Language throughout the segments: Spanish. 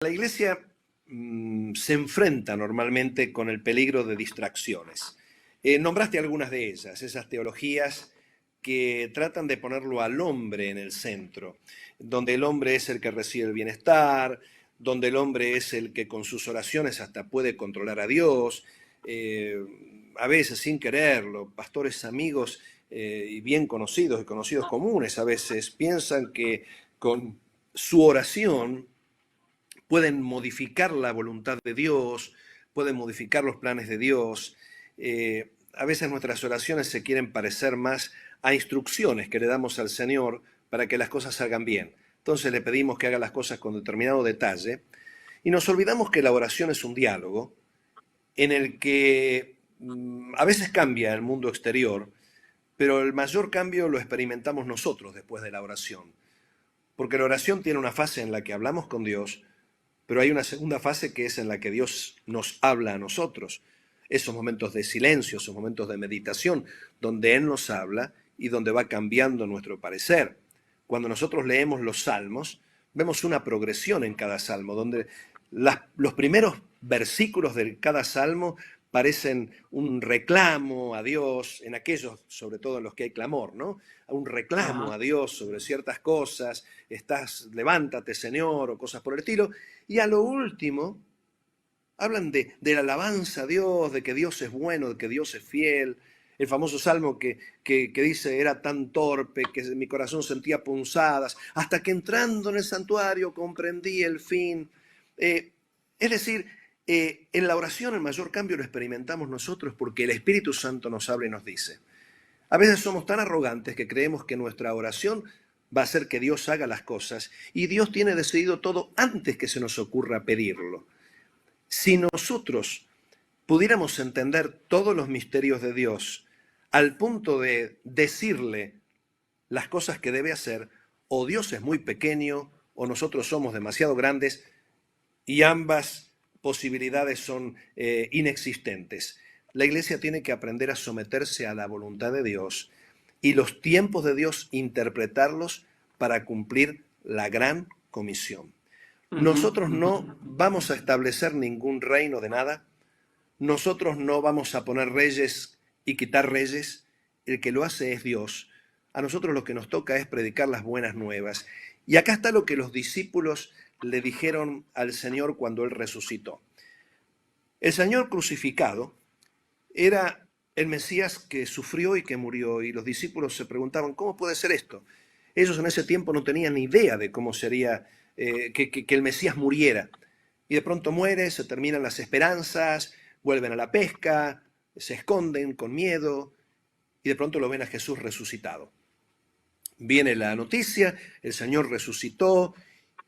La iglesia se enfrenta normalmente con el peligro de distracciones. Nombraste algunas de ellas, esas teologías que tratan de ponerlo al hombre en el centro, donde el hombre es el que recibe el bienestar, donde el hombre es el que con sus oraciones hasta puede controlar a Dios, a veces sin quererlo, pastores amigos y bien conocidos y conocidos comunes a veces piensan que con su oración pueden modificar la voluntad de Dios, pueden modificar los planes de Dios. A veces nuestras oraciones se quieren parecer más a instrucciones que le damos al Señor para que las cosas salgan bien. Entonces le pedimos que haga las cosas con determinado detalle y nos olvidamos que la oración es un diálogo en el que a veces cambia el mundo exterior, pero el mayor cambio lo experimentamos nosotros después de la oración. Porque la oración tiene una fase en la que hablamos con Dios, pero hay una segunda fase que es en la que Dios nos habla a nosotros. Esos momentos de silencio, esos momentos de meditación, donde Él nos habla y donde va cambiando nuestro parecer. Cuando nosotros leemos los salmos, vemos una progresión en cada salmo, donde los primeros versículos de cada salmo parecen un reclamo a Dios, en aquellos, sobre todo en los que hay clamor, ¿no? Un reclamo Ajá. a Dios sobre ciertas cosas, levántate Señor, o cosas por el estilo, y a lo último hablan de la alabanza a Dios, de que Dios es bueno, de que Dios es fiel. El famoso salmo que dice, era tan torpe que mi corazón sentía punzadas, hasta que entrando en el santuario comprendí el fin. Es decir, en la oración el mayor cambio lo experimentamos nosotros porque el Espíritu Santo nos habla y nos dice. A veces somos tan arrogantes que creemos que nuestra oración va a hacer que Dios haga las cosas y Dios tiene decidido todo antes que se nos ocurra pedirlo. Si nosotros pudiéramos entender todos los misterios de Dios al punto de decirle las cosas que debe hacer, o Dios es muy pequeño o nosotros somos demasiado grandes y ambas posibilidades son inexistentes. La iglesia tiene que aprender a someterse a la voluntad de Dios y los tiempos de Dios interpretarlos para cumplir la gran comisión. Ujú, Nosotros ujú. no vamos a establecer ningún reino de nada. Nosotros no vamos a poner reyes y quitar reyes. El que lo hace es Dios. A nosotros lo que nos toca es predicar las buenas nuevas. Y acá está lo que los discípulos le dijeron al Señor cuando Él resucitó. El Señor crucificado era el Mesías que sufrió y que murió. Y los discípulos se preguntaban, ¿cómo puede ser esto? Ellos en ese tiempo no tenían ni idea de cómo sería que el Mesías muriera. Y de pronto muere, se terminan las esperanzas, vuelven a la pesca, se esconden con miedo y de pronto lo ven a Jesús resucitado. Viene la noticia, el Señor resucitó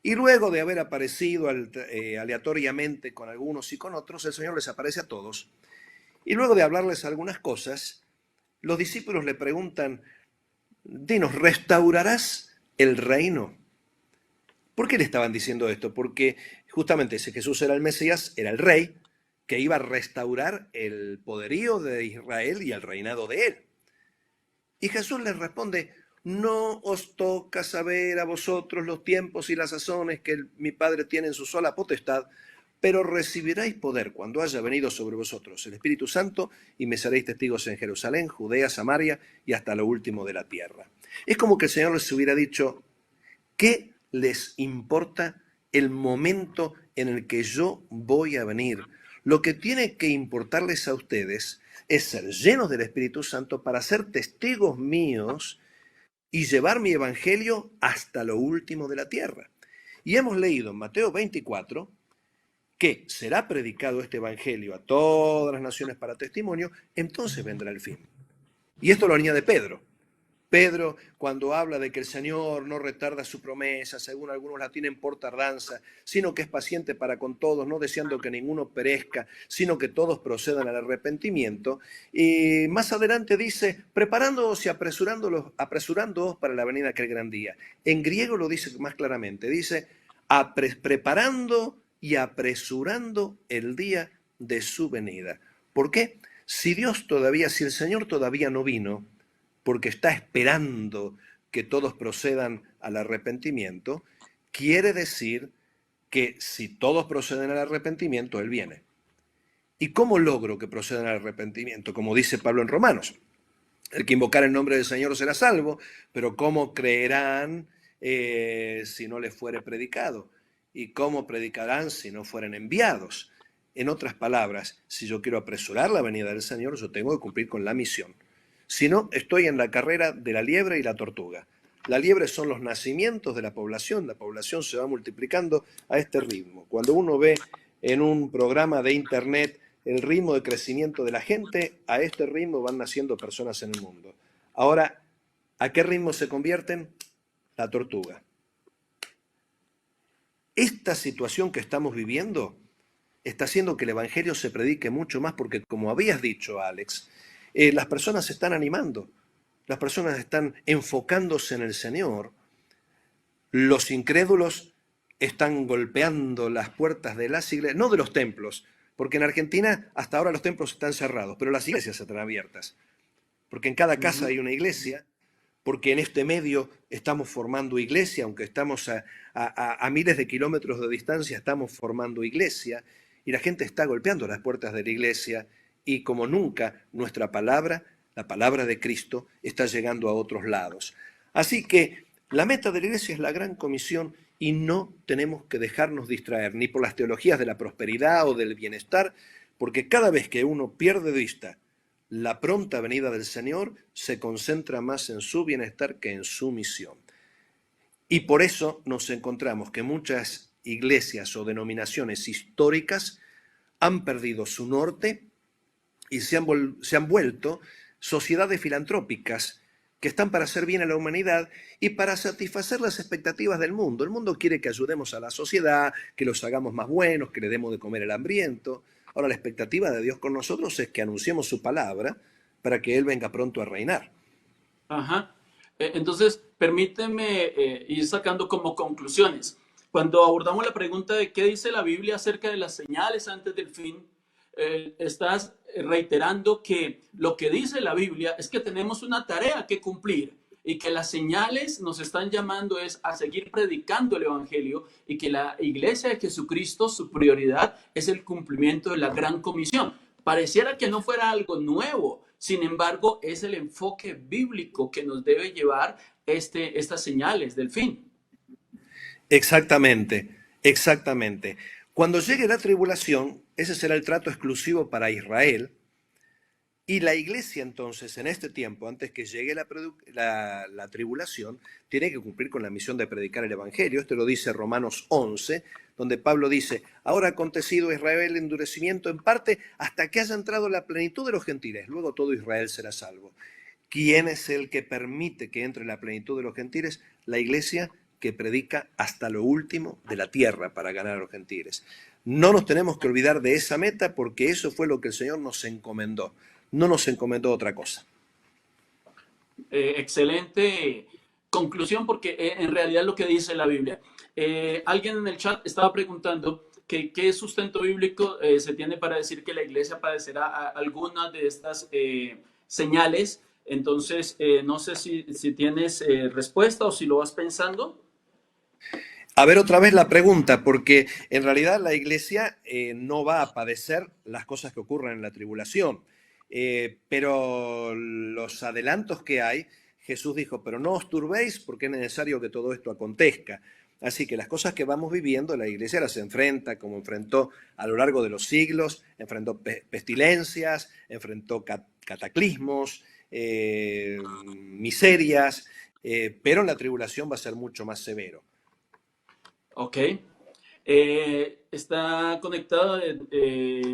y luego de haber aparecido aleatoriamente con algunos y con otros, el Señor les aparece a todos. Y luego de hablarles algunas cosas, los discípulos le preguntan, dinos, ¿restaurarás el reino? ¿Por qué le estaban diciendo esto? Porque justamente ese Jesús era el Mesías, era el rey, que iba a restaurar el poderío de Israel y el reinado de él. Y Jesús les responde, no os toca saber a vosotros los tiempos y las sazones que mi Padre tiene en su sola potestad, pero recibiréis poder cuando haya venido sobre vosotros el Espíritu Santo y me seréis testigos en Jerusalén, Judea, Samaria y hasta lo último de la tierra. Es como que el Señor les hubiera dicho, ¿qué les importa el momento en el que yo voy a venir? Lo que tiene que importarles a ustedes es ser llenos del Espíritu Santo para ser testigos míos y llevar mi evangelio hasta lo último de la tierra. Y hemos leído en Mateo 24 que será predicado este evangelio a todas las naciones para testimonio, entonces vendrá el fin. Y esto lo añade Pedro. Pedro, cuando habla de que el Señor no retarda su promesa, según algunos la tienen por tardanza, sino que es paciente para con todos, no deseando que ninguno perezca, sino que todos procedan al arrepentimiento. Y más adelante dice, preparándoos y apresurándoos para la venida de aquel gran día. En griego lo dice más claramente, dice, preparando y apresurando el día de su venida. ¿Por qué? Si el Señor todavía no vino, porque está esperando que todos procedan al arrepentimiento, quiere decir que si todos proceden al arrepentimiento, Él viene. ¿Y cómo logro que procedan al arrepentimiento? Como dice Pablo en Romanos, el que invocar el nombre del Señor será salvo, pero ¿cómo creerán si no les fuere predicado? ¿Y cómo predicarán si no fueren enviados? En otras palabras, si yo quiero apresurar la venida del Señor, yo tengo que cumplir con la misión. Si no, estoy en la carrera de la liebre y la tortuga. La liebre son los nacimientos de la población se va multiplicando a este ritmo. Cuando uno ve en un programa de internet el ritmo de crecimiento de la gente, a este ritmo van naciendo personas en el mundo. Ahora, ¿a qué ritmo se convierten? La tortuga. Esta situación que estamos viviendo está haciendo que el Evangelio se predique mucho más porque, como habías dicho, Alex, las personas se están animando, las personas están enfocándose en el Señor, los incrédulos están golpeando las puertas de las iglesias, no de los templos, porque en Argentina hasta ahora los templos están cerrados, pero las iglesias están abiertas, porque en cada casa hay una iglesia, porque en este medio estamos formando iglesia, aunque estamos a miles de kilómetros de distancia, estamos formando iglesia, y la gente está golpeando las puertas de la iglesia, y como nunca nuestra palabra, la palabra de Cristo, está llegando a otros lados. Así que la meta de la iglesia es la gran comisión y no tenemos que dejarnos distraer ni por las teologías de la prosperidad o del bienestar, porque cada vez que uno pierde de vista la pronta venida del Señor, se concentra más en su bienestar que en su misión. Y por eso nos encontramos que muchas iglesias o denominaciones históricas han perdido su norte y se han vuelto sociedades filantrópicas que están para hacer bien a la humanidad y para satisfacer las expectativas del mundo. El mundo quiere que ayudemos a la sociedad, que los hagamos más buenos, que le demos de comer al hambriento. Ahora, la expectativa de Dios con nosotros es que anunciemos su palabra para que Él venga pronto a reinar. Ajá. Entonces, permíteme ir sacando como conclusiones. Cuando abordamos la pregunta de qué dice la Biblia acerca de las señales antes del fin, estás reiterando que lo que dice la Biblia es que tenemos una tarea que cumplir y que las señales nos están llamando es a seguir predicando el Evangelio y que la iglesia de Jesucristo, su prioridad es el cumplimiento de la gran comisión. Pareciera que no fuera algo nuevo, sin embargo, es el enfoque bíblico que nos debe llevar estas señales del fin. Exactamente, exactamente. Cuando llegue la tribulación, ese será el trato exclusivo para Israel. Y la iglesia entonces, en este tiempo, antes que llegue la tribulación, tiene que cumplir con la misión de predicar el Evangelio. Esto lo dice Romanos 11, donde Pablo dice, ahora ha acontecido a Israel el endurecimiento en parte hasta que haya entrado la plenitud de los gentiles. Luego todo Israel será salvo. ¿Quién es el que permite que entre la plenitud de los gentiles? La iglesia que predica hasta lo último de la tierra para ganar a los gentiles. No nos tenemos que olvidar de esa meta porque eso fue lo que el Señor nos encomendó. No nos encomendó otra cosa. Excelente conclusión porque en realidad es lo que dice la Biblia. Alguien en el chat estaba preguntando que qué sustento bíblico se tiene para decir que la iglesia padecerá algunas de estas señales. Entonces, no sé si tienes respuesta o si lo vas pensando. A ver otra vez la pregunta, porque en realidad la iglesia no va a padecer las cosas que ocurran en la tribulación. Pero los adelantos que hay, Jesús dijo, pero no os turbéis porque es necesario que todo esto acontezca. Así que las cosas que vamos viviendo, la iglesia las enfrenta como enfrentó a lo largo de los siglos, enfrentó pestilencias, enfrentó cataclismos, miserias, pero en la tribulación va a ser mucho más severo. Ok. Está conectado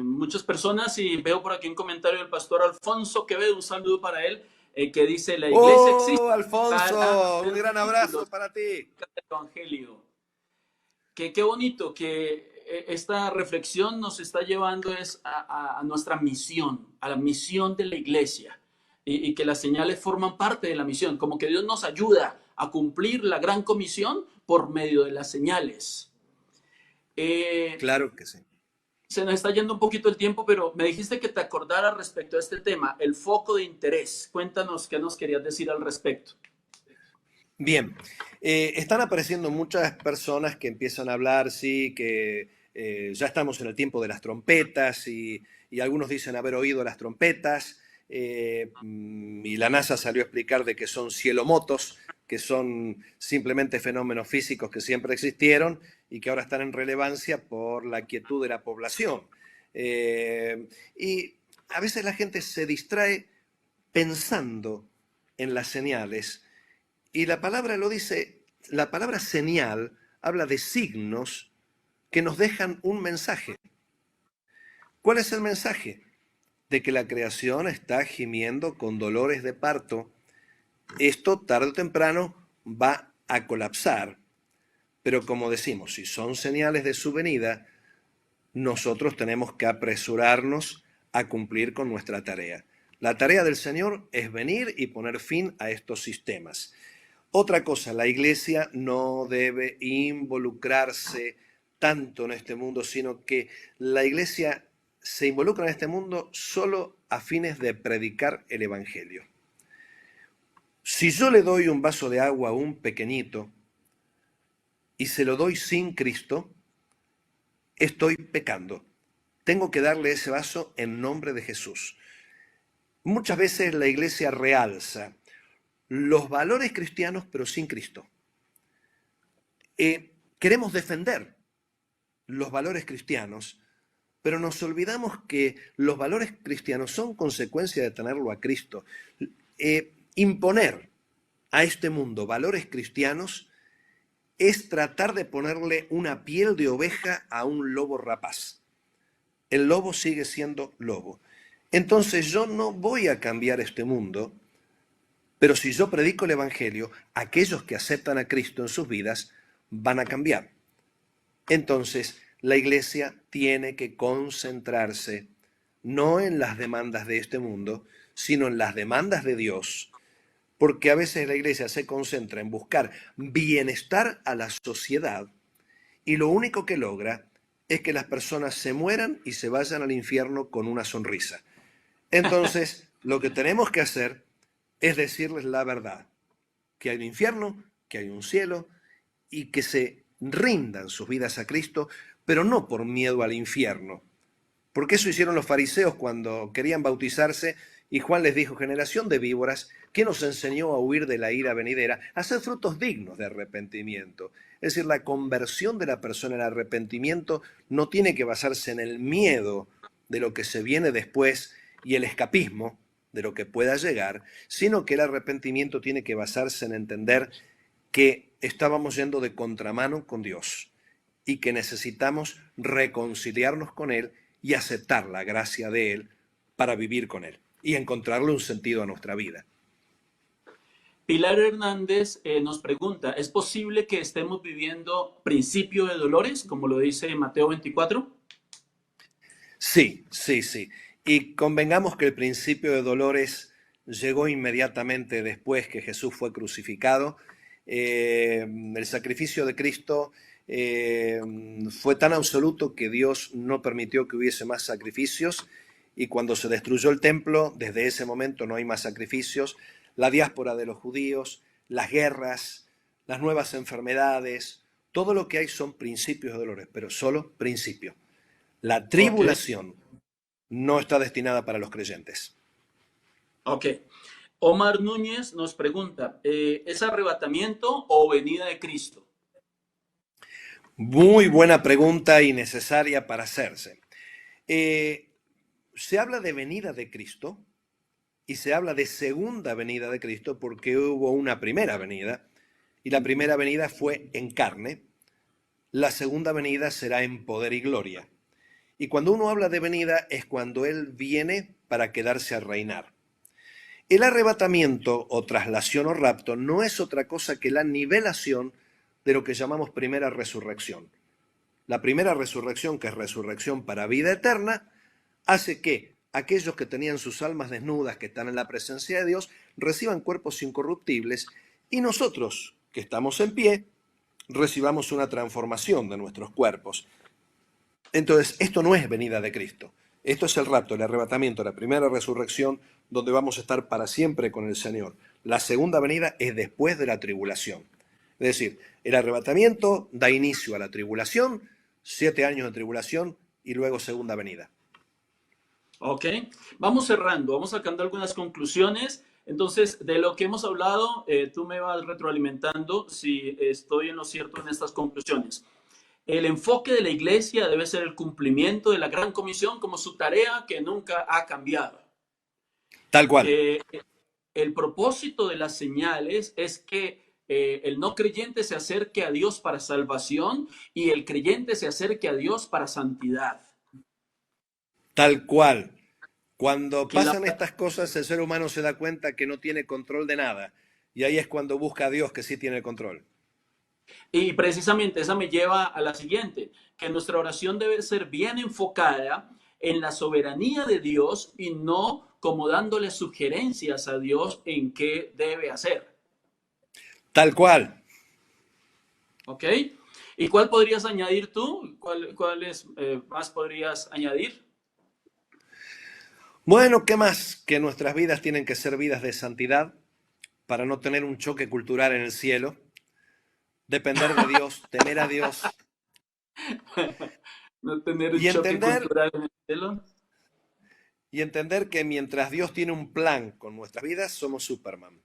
muchas personas y veo por aquí un comentario del pastor Alfonso Quevedo, un saludo para él, que dice, la iglesia existe ¡Oh, para Alfonso! Un hacer gran abrazo discípulos para ti. del evangelio. Qué bonito que esta reflexión nos está llevando es a nuestra misión, a la misión de la iglesia y que las señales forman parte de la misión, como que Dios nos ayuda a cumplir la gran comisión por medio de las señales. Claro que sí. Se nos está yendo un poquito el tiempo, pero me dijiste que te acordara respecto a este tema, el foco de interés. Cuéntanos qué nos querías decir al respecto. Bien, están apareciendo muchas personas que empiezan a hablar, sí, que ya estamos en el tiempo de las trompetas y algunos dicen haber oído las trompetas y la NASA salió a explicar de que son cielomotos, que son simplemente fenómenos físicos que siempre existieron y que ahora están en relevancia por la quietud de la población. Y a veces la gente se distrae pensando en las señales y la palabra lo dice, la palabra señal habla de signos que nos dejan un mensaje. ¿Cuál es el mensaje? De que la creación está gimiendo con dolores de parto. Esto tarde o temprano va a colapsar. Pero como decimos, si son señales de su venida, nosotros tenemos que apresurarnos a cumplir con nuestra tarea. La tarea del Señor es venir y poner fin a estos sistemas. Otra cosa, la iglesia no debe involucrarse tanto en este mundo, sino que la iglesia se involucra en este mundo solo a fines de predicar el Evangelio. Si yo le doy un vaso de agua a un pequeñito y se lo doy sin Cristo, estoy pecando. Tengo que darle ese vaso en nombre de Jesús. Muchas veces la iglesia realza los valores cristianos, pero sin Cristo. Queremos defender los valores cristianos, pero nos olvidamos que los valores cristianos son consecuencia de tenerlo a Cristo. Imponer a este mundo valores cristianos es tratar de ponerle una piel de oveja a un lobo rapaz. El lobo sigue siendo lobo. Entonces yo no voy a cambiar este mundo, pero si yo predico el Evangelio, aquellos que aceptan a Cristo en sus vidas van a cambiar. Entonces, la iglesia tiene que concentrarse no en las demandas de este mundo, sino en las demandas de Dios, porque a veces la iglesia se concentra en buscar bienestar a la sociedad y lo único que logra es que las personas se mueran y se vayan al infierno con una sonrisa. Entonces, lo que tenemos que hacer es decirles la verdad, que hay un infierno, que hay un cielo, y que se rindan sus vidas a Cristo, pero no por miedo al infierno. Porque eso hicieron los fariseos cuando querían bautizarse, y Juan les dijo, generación de víboras, ¿quién nos enseñó a huir de la ira venidera? A hacer frutos dignos de arrepentimiento. Es decir, la conversión de la persona en arrepentimiento no tiene que basarse en el miedo de lo que se viene después y el escapismo de lo que pueda llegar, sino que el arrepentimiento tiene que basarse en entender que estábamos yendo de contramano con Dios y que necesitamos reconciliarnos con Él y aceptar la gracia de Él para vivir con Él y encontrarle un sentido a nuestra vida. Pilar Hernández nos pregunta, ¿es posible que estemos viviendo principio de dolores, como lo dice Mateo 24? Sí, sí, sí. Y convengamos que el principio de dolores llegó inmediatamente después que Jesús fue crucificado. El sacrificio de Cristo fue tan absoluto que Dios no permitió que hubiese más sacrificios y cuando se destruyó el templo, desde ese momento no hay más sacrificios. La diáspora de los judíos, las guerras, las nuevas enfermedades, todo lo que hay son principios de dolores, pero solo principios. La tribulación no está destinada para los creyentes. Ok. Omar Núñez nos pregunta, ¿es arrebatamiento o venida de Cristo? Muy buena pregunta y necesaria para hacerse. Se habla de venida de Cristo y se habla de segunda venida de Cristo porque hubo una primera venida y la primera venida fue en carne, la segunda venida será en poder y gloria. Y cuando uno habla de venida es cuando Él viene para quedarse a reinar. El arrebatamiento o traslación o rapto no es otra cosa que la nivelación de lo que llamamos primera resurrección. La primera resurrección, que es resurrección para vida eterna, hace que aquellos que tenían sus almas desnudas, que están en la presencia de Dios, reciban cuerpos incorruptibles y nosotros, que estamos en pie, recibamos una transformación de nuestros cuerpos. Entonces, esto no es venida de Cristo. Esto es el rapto, el arrebatamiento, la primera resurrección, donde vamos a estar para siempre con el Señor. La segunda venida es después de la tribulación. Es decir, el arrebatamiento da inicio a la tribulación, 7 años de tribulación y luego segunda venida. Ok, vamos cerrando, vamos sacando algunas conclusiones. Entonces, de lo que hemos hablado, tú me vas retroalimentando si estoy en lo cierto en estas conclusiones. El enfoque de la iglesia debe ser el cumplimiento de la gran comisión como su tarea que nunca ha cambiado. Tal cual, Que el propósito de las señales es que el no creyente se acerque a Dios para salvación y el creyente se acerque a Dios para santidad. tal cual. Cuando Que la, pasan estas cosas, el ser humano se da cuenta que no tiene control de nada. Y ahí es cuando busca a Dios que sí tiene el control. y precisamente esa me lleva a la siguiente, que nuestra oración debe ser bien enfocada en la soberanía de Dios y no como dándole sugerencias a Dios en qué debe hacer. Tal cual. ¿Ok? ¿Y cuál podrías añadir tú? ¿Cuáles más podrías añadir? Bueno, ¿qué más? Que nuestras vidas tienen que ser vidas de santidad para no tener un choque cultural en el cielo, depender de Dios, temer a Dios No tener un y choque entender, cultural en el cielo. y entender que mientras Dios tiene un plan con nuestras vidas, somos Superman.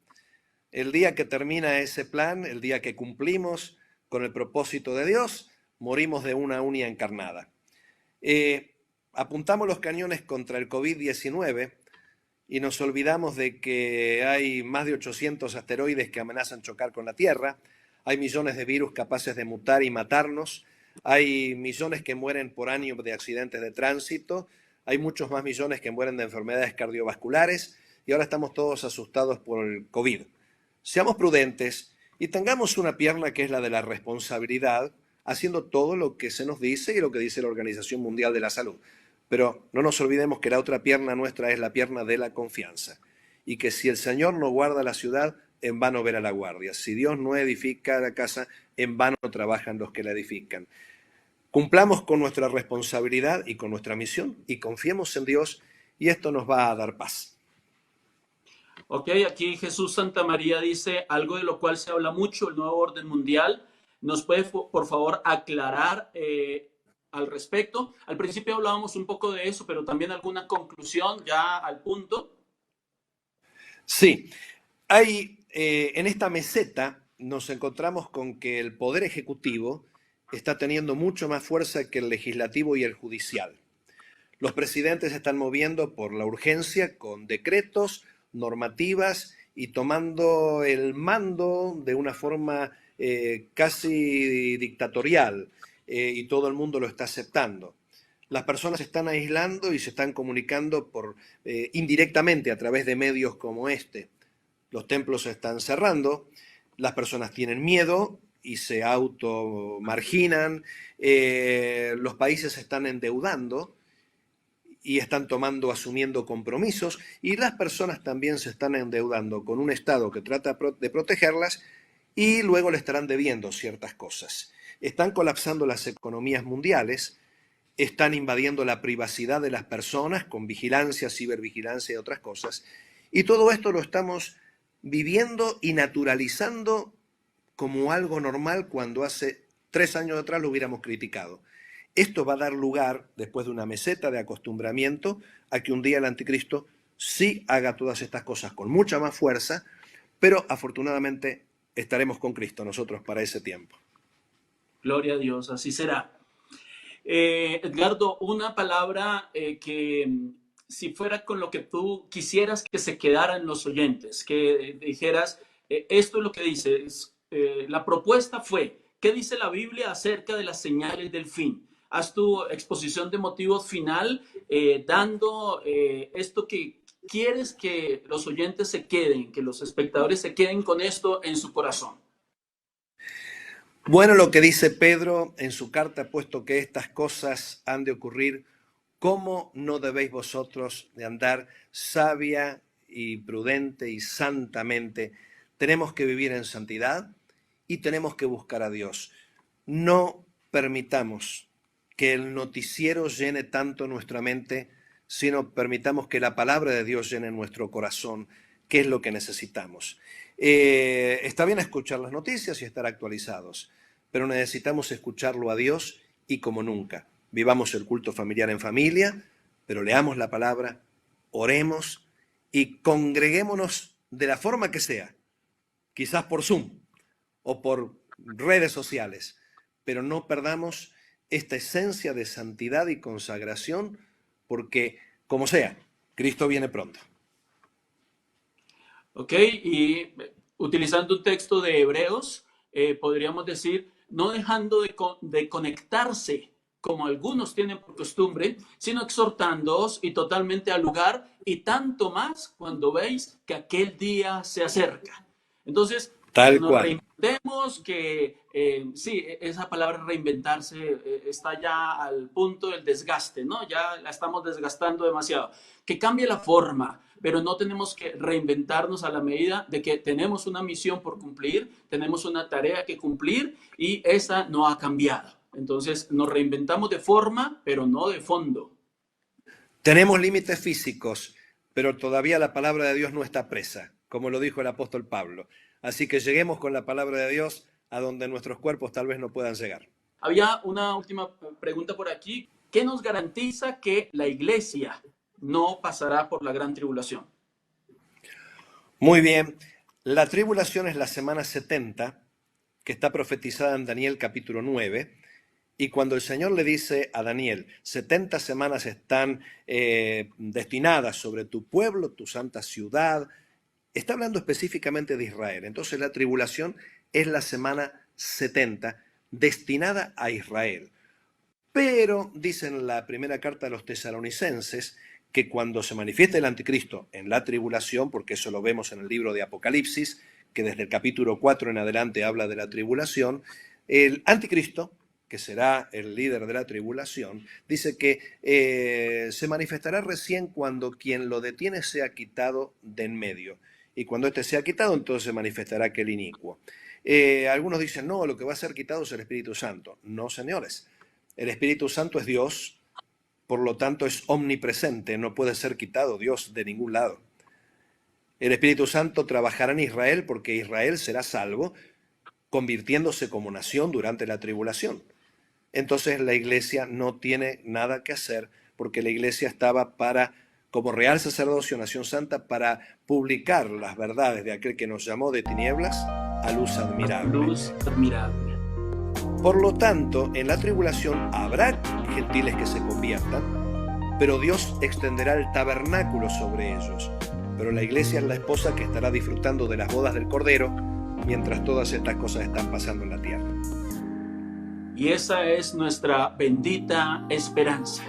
El día que termina ese plan, el día que cumplimos con el propósito de Dios, morimos de una uña encarnada. Eh, Apuntamos los cañones contra el COVID-19 y nos olvidamos de que hay más de 800 asteroides que amenazan chocar con la Tierra, hay millones de virus capaces de mutar y matarnos, hay millones que mueren por año de accidentes de tránsito, hay muchos más millones que mueren de enfermedades cardiovasculares y ahora estamos todos asustados por el COVID. Seamos prudentes y tengamos una pierna que es la de la responsabilidad, haciendo todo lo que se nos dice y lo que dice la Organización Mundial de la Salud. Pero no nos olvidemos que la otra pierna nuestra es la pierna de la confianza. Y que si el Señor no guarda la ciudad, en vano verá la guardia. Si Dios no edifica la casa, en vano trabajan los que la edifican. Cumplamos con nuestra responsabilidad y con nuestra misión y confiemos en Dios y esto nos va a dar paz. Ok, aquí Jesús Santa María dice algo de lo cual se habla mucho, el nuevo orden mundial. ¿Nos puede, por favor, aclarar al respecto? Al principio hablábamos un poco de eso, pero también alguna conclusión ya al punto. Sí, hay en esta meseta nos encontramos con que el poder ejecutivo está teniendo mucho más fuerza que el legislativo y el judicial. Los presidentes se están moviendo por la urgencia con decretos, normativas y tomando el mando de una forma casi dictatorial y todo el mundo lo está aceptando. Las personas se están aislando y se están comunicando indirectamente a través de medios como este. Los templos se están cerrando, las personas tienen miedo y se automarginan, los países se están endeudando y están asumiendo compromisos, y las personas también se están endeudando con un Estado que trata de protegerlas y luego le estarán debiendo ciertas cosas. Están colapsando las economías mundiales, están invadiendo la privacidad de las personas con vigilancia, cibervigilancia y otras cosas, y todo esto lo estamos viviendo y naturalizando como algo normal cuando hace 3 años atrás lo hubiéramos criticado. Esto va a dar lugar, después de una meseta de acostumbramiento, a que un día el anticristo sí haga todas estas cosas con mucha más fuerza, pero afortunadamente estaremos con Cristo nosotros para ese tiempo. Gloria a Dios, así será. Edgardo, una palabra que si fuera con lo que tú quisieras que se quedaran los oyentes, que dijeras, esto es lo que dice, la propuesta fue, ¿qué dice la Biblia acerca de las señales del fin? Haz tu exposición de motivos final dando esto que quieres que los oyentes se queden, que los espectadores se queden con esto en su corazón. Bueno, lo que dice Pedro en su carta, puesto que estas cosas han de ocurrir, ¿cómo no debéis vosotros de andar sabia y prudente y santamente? Tenemos que vivir en santidad y tenemos que buscar a Dios. No permitamos que el noticiero llene tanto nuestra mente sino permitamos que la palabra de Dios llene nuestro corazón, que es lo que necesitamos. Está bien escuchar las noticias y estar actualizados, pero necesitamos escucharlo a Dios y como nunca. Vivamos el culto familiar en familia, pero leamos la palabra, oremos y congreguémonos de la forma que sea, quizás por Zoom o por redes sociales, pero no perdamos esta esencia de santidad y consagración, porque, como sea, Cristo viene pronto. Ok, y utilizando un texto de Hebreos, podríamos decir, no dejando de conectarse como algunos tienen por costumbre, sino exhortándoos y totalmente al lugar, y tanto más cuando veis que aquel día se acerca. Entonces, Tal nos cual. reinventemos, que sí, esa palabra reinventarse está ya al punto del desgaste, ¿no? Ya la estamos desgastando demasiado. Que cambie la forma, pero no tenemos que reinventarnos a la medida de que tenemos una misión por cumplir, tenemos una tarea que cumplir y esa no ha cambiado. Entonces nos reinventamos de forma, pero no de fondo. Tenemos límites físicos, pero todavía la palabra de Dios no está presa, como lo dijo el apóstol Pablo. Así que lleguemos con la palabra de Dios a donde nuestros cuerpos tal vez no puedan llegar. Había una última pregunta por aquí. ¿Qué nos garantiza que la iglesia no pasará por la gran tribulación? Muy bien, la tribulación es la semana 70, que está profetizada en Daniel capítulo 9, y cuando el Señor le dice a Daniel, 70 semanas están destinadas sobre tu pueblo, tu santa ciudad, está hablando específicamente de Israel. Entonces la tribulación es la semana 70 destinada a Israel. Pero dice en la primera carta de los tesalonicenses que cuando se manifieste el anticristo en la tribulación, porque eso lo vemos en el libro de Apocalipsis, que desde el capítulo 4 en adelante habla de la tribulación, el anticristo, que será el líder de la tribulación, dice que se manifestará recién cuando quien lo detiene sea quitado de en medio. Y cuando éste sea quitado, entonces se manifestará aquel inicuo. Algunos dicen, no, lo que va a ser quitado es el Espíritu Santo. No, señores. El Espíritu Santo es Dios, por lo tanto es omnipresente, no puede ser quitado Dios de ningún lado. El Espíritu Santo trabajará en Israel porque Israel será salvo, convirtiéndose como nación durante la tribulación. Entonces la iglesia no tiene nada que hacer porque la iglesia estaba como real sacerdocio, nación santa, para publicar las verdades de aquel que nos llamó de tinieblas a luz admirable. Luz admirable. Por lo tanto, en la tribulación habrá gentiles que se conviertan, pero Dios extenderá el tabernáculo sobre ellos. Pero la iglesia es la esposa que estará disfrutando de las bodas del Cordero mientras todas estas cosas están pasando en la tierra. Y esa es nuestra bendita esperanza.